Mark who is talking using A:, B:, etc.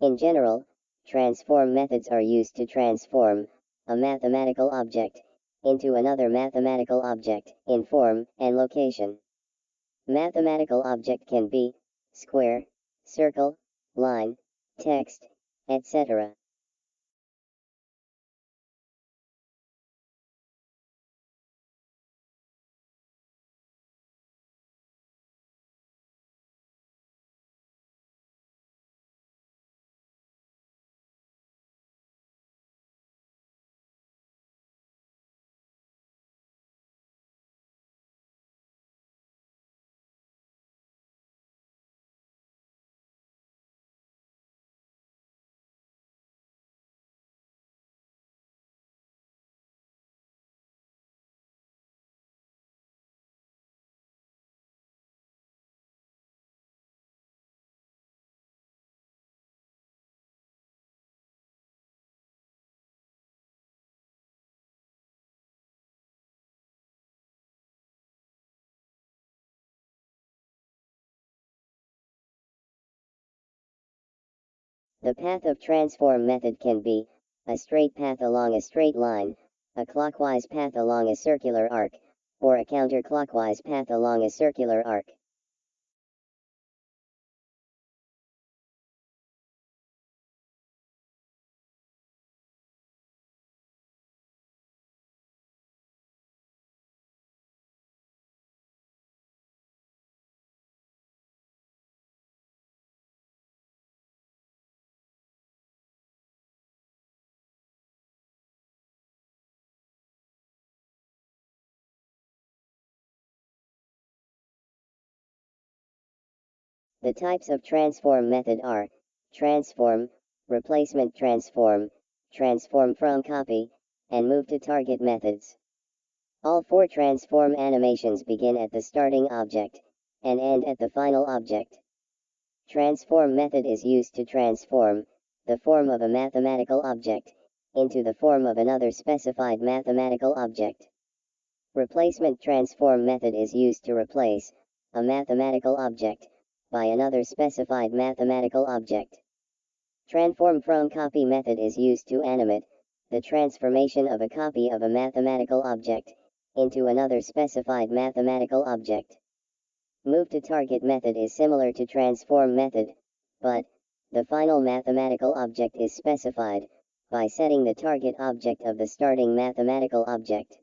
A: In general, transform methods are used to transform a mathematical object into another mathematical object in form and location. Mathematical object can be square, circle, line, text, etc. The path of transform method can be a straight path along a straight line, a clockwise path along a circular arc, or a counterclockwise path along a circular arc. The types of transform method are transform, replacement transform, transform from copy, and move to target methods. All four transform animations begin at the starting object and end at the final object. Transform method is used to transform the form of a mathematical object into the form of another specified mathematical object. Replacement transform method is used to replace a mathematical object by another specified mathematical object. TransformFromCopy method is used to animate the transformation of a copy of a mathematical object into another specified mathematical object. MoveToTarget method is similar to transform method, but the final mathematical object is specified by setting the target object of the starting mathematical object.